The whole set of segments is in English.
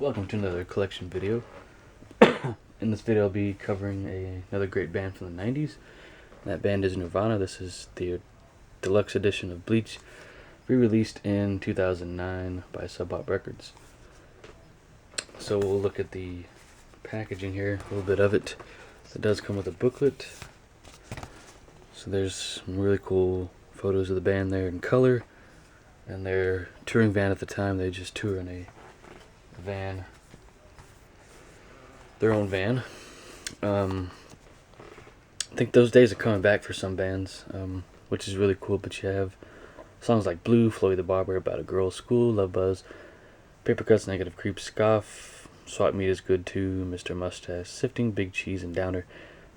Welcome to another collection video. In this video I'll be covering another great band from the 90s. That band is Nirvana. This is the deluxe edition of Bleach, re-released in 2009 by Sub Pop Records. So we'll look at the packaging here, a little bit of it. It does come with a booklet. So there's some really cool photos of the band there in color. And their touring van at the time, they just tour in a van, their own van. I think those days are coming back for some bands, which is really cool. But you have songs like Blue, Floyd the Barber, About a Girl's School, Love Buzz, Paper Cuts, Negative Creep, Scoff, Swap Meet is Good Too, Mr. Mustache, Sifting, Big Cheese, and Downer.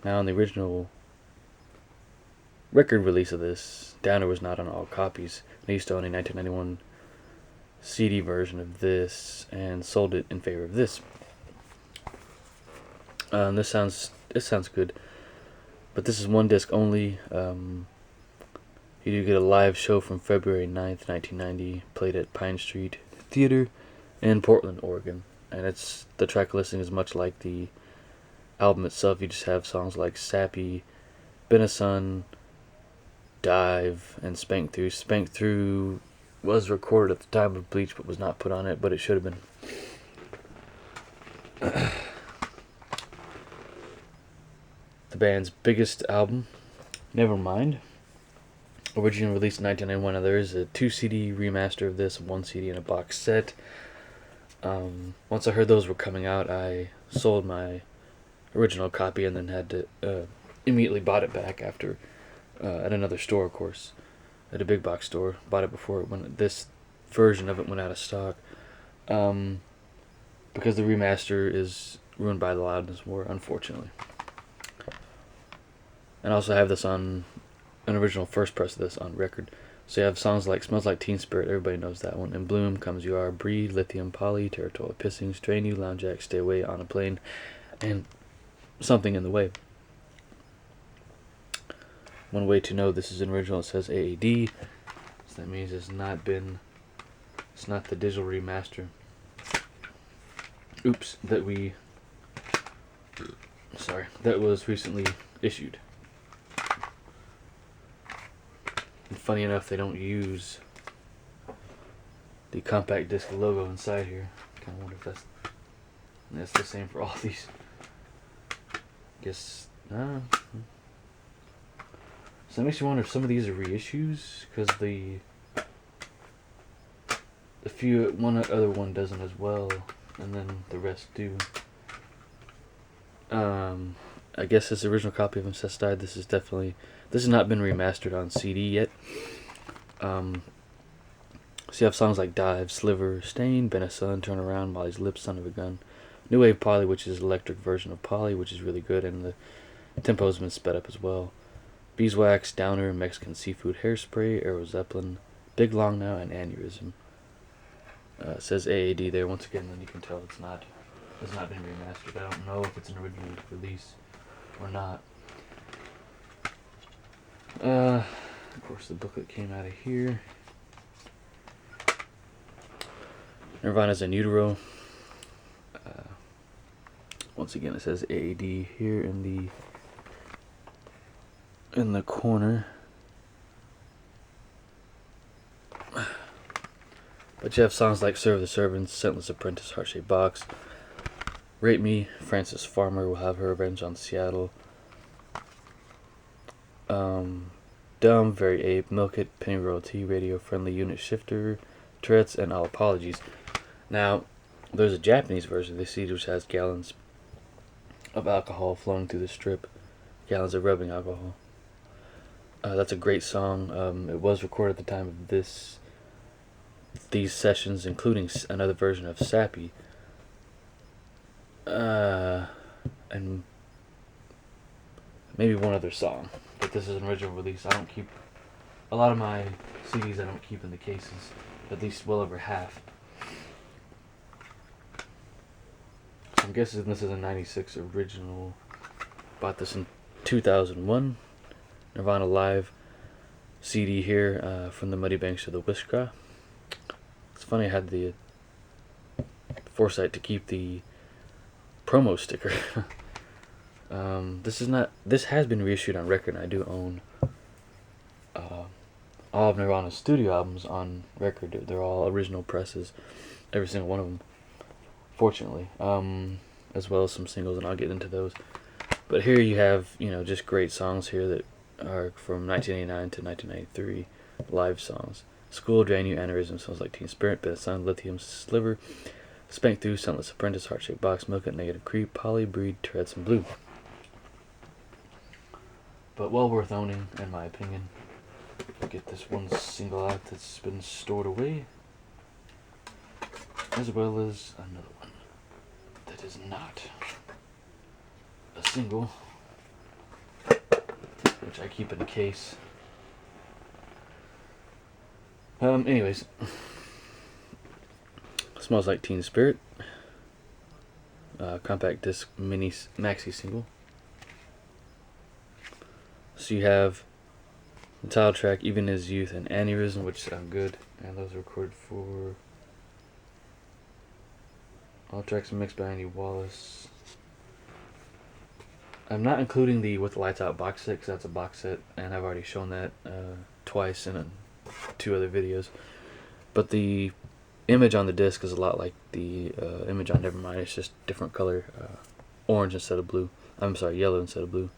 Now, on the original record release of this, Downer was not on all copies. They used to own a 1991 CD version of this and sold it in favor of this. This sounds good, but this is one disc only. You do get a live show from February 9th, 1990, played at Pine Street Theater in Portland, Oregon. And the track listing is much like the album itself. You just have songs like Sappy, Been a Sun, Dive, and Spank Through. Spank Through was recorded at the time of Bleach but was not put on it, but it should have been. The band's biggest album, Nevermind, originally released in 1991. Now there is a 2 CD remaster of this, 1 CD and a box set. Once I heard those were coming out, I sold my original copy and then had to immediately bought it back after at another store, of course, at a big box store. Bought it before this version of it went out of stock, because the remaster is ruined by the loudness war, unfortunately. And I also have this on an original first press of this on record. So you have songs like Smells Like Teen Spirit, everybody knows that one. In Bloom, Comes You Are, Breed, Lithium, Poly, Territorial Pissing, Strain You, Lounge Jack, Stay Away, On a Plane, and Something in the Way. One way to know this is an original, it says AAD, so that means it's not the digital remaster. Oops, that was recently issued. And funny enough, they don't use the compact disc logo inside here. Kind of wonder if that's the same for all these. Guess so. It makes you wonder if some of these are reissues, because one other one doesn't as well, and then the rest do. I guess this original copy of Incesticide. This has not been remastered on CD yet. So you have songs like Dive, Sliver, Stain, Been a Sun, Turn Around, Molly's Lips, Son of a Gun, New Wave Poly, which is electric version of Poly, which is really good, and the tempo has been sped up as well. Beeswax, Downer, Mexican Seafood, Hairspray, Aero Zeppelin, Big Long Now, and Aneurysm. It says AAD there once again, then you can tell it's not been remastered. I don't know if it's an original release or not. Of course, the booklet came out of here. Nirvana's in Utero. Once again, it says AAD here in the corner. But you have songs like Serve the Servants, Scentless Apprentice, Heart Shaped Box, Rate Me, Frances Farmer Will Have Her Revenge on Seattle, Dumb, Very Ape, Milk It, Penny Royalty, Radio Friendly, Unit Shifter, Tourette's, and All Apologies. Now, there's a Japanese version of this CD which has gallons of alcohol flowing through the strip, gallons of rubbing alcohol. That's a great song. It was recorded at the time of these sessions, including another version of Sappy, and maybe one other song. But this is an original release. I don't keep a lot of my CDs. I don't keep in the cases, at least well over half. So I'm guessing this is a '96 original. Bought this in 2001. Nirvana Live CD here from the Muddy Banks of the Wishkah. It's funny, I had the foresight to keep the promo sticker. This has been reissued on record, and I do own all of Nirvana's studio albums on record. They're all original presses, every single one of them, fortunately, as well as some singles, and I'll get into those. But here you have, just great songs here that are from 1989 to 1993, live songs. School, Drain You, Aneurysm, Smells Like Teen Spirit, Bit of Sun, Lithium, Sliver, Spank Through, Scentless Apprentice, Heart-Shaped Box, Milk It, Negative Creep, Polly, Breed, Tourette's, and Blue. But well worth owning, in my opinion. Get this one single out that's been stored away, as well as another one that is not a single, which I keep in a case. Anyways, Smells Like Teen Spirit, compact disc mini maxi single. So you have the title track, Even His Youth, and Aneurysm, which sound good, and those are recorded for all tracks mixed by Andy Wallace. I'm not including the With the Lights Out box set, because that's a box set, and I've already shown that twice in 2 other videos. But the image on the disc is a lot like the image on Nevermind. It's just different color, orange instead of blue. I'm sorry, yellow instead of blue.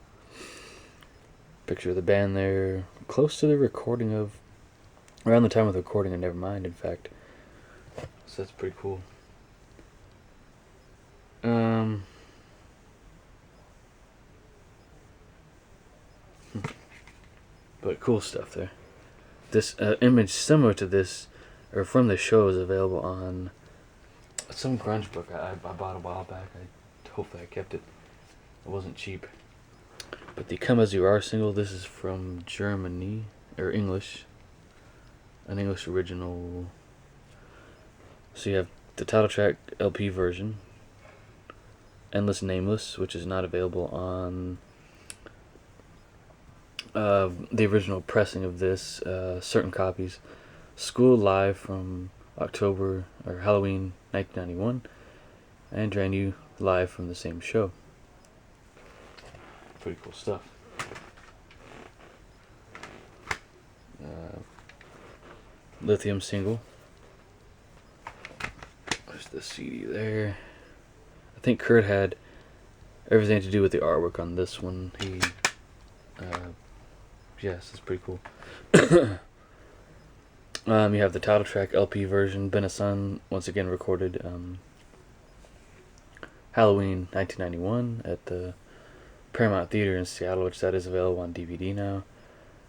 Picture of the band there, close to the recording of, around the time of the recording of Nevermind, in fact. So that's pretty cool. But cool stuff there. This image similar to this, or from the show, is available on some grunge book I bought a while back. Hopefully I kept it. It wasn't cheap. But the Come As You Are single, this is from Germany, or English. An English original. So you have the title track LP version, Endless Nameless, which is not available on the original pressing of this, certain copies. School Live from October, or Halloween 1991, and Drain You live from the same show. Pretty cool stuff. Lithium single. There's the CD there. I think Kurt had everything to do with the artwork on this one. Yes, it's pretty cool. You have the title track LP version, Been a Sun, once again recorded Halloween 1991 at the Paramount Theater in Seattle, which that is available on DVD now,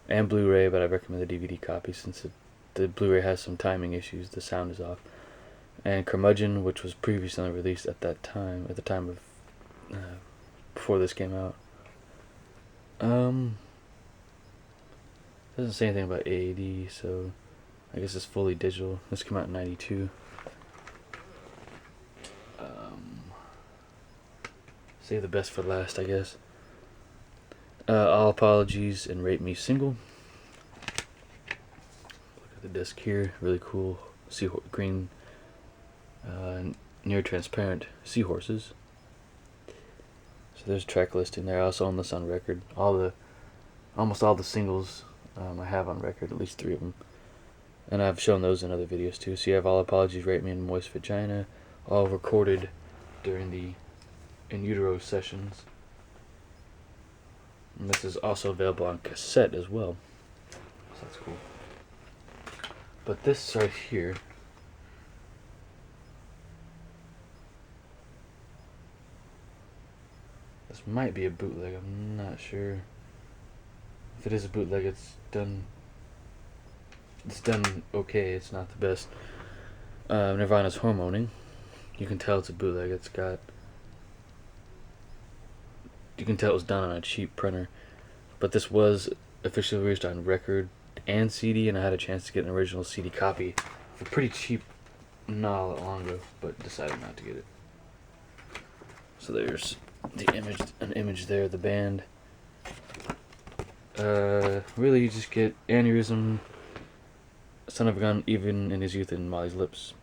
and Blu-ray, but I recommend the DVD copy since the Blu-ray has some timing issues, the sound is off. And Curmudgeon, which was previously released at the time of before this came out. Doesn't say anything about AAD, so I guess it's fully digital. This came out in '92. Save the best for last, I guess. All Apologies and Rape Me single. Look at the disc here, really cool. Green, near transparent seahorses. So there's a track listing there. I also own this on record. Almost all the singles I have on record, at least 3 of them. And I've shown those in other videos too. So you have All Apologies, Rape Me, and Moist Vagina, all recorded during the In Utero sessions. And this is also available on cassette as well. So that's cool. But this right here, this might be a bootleg, I'm not sure. If it is a bootleg, it's done okay, it's not the best. Nirvana's Hormoning. You can tell it's a bootleg. You can tell it was done on a cheap printer. But this was officially released on record and CD, and I had a chance to get an original CD copy for pretty cheap not that long ago, but decided not to get it. So there's an image there of the band. Really, you just get Aneurysm, Son of a Gun, Even in His Youth, and Molly's Lips.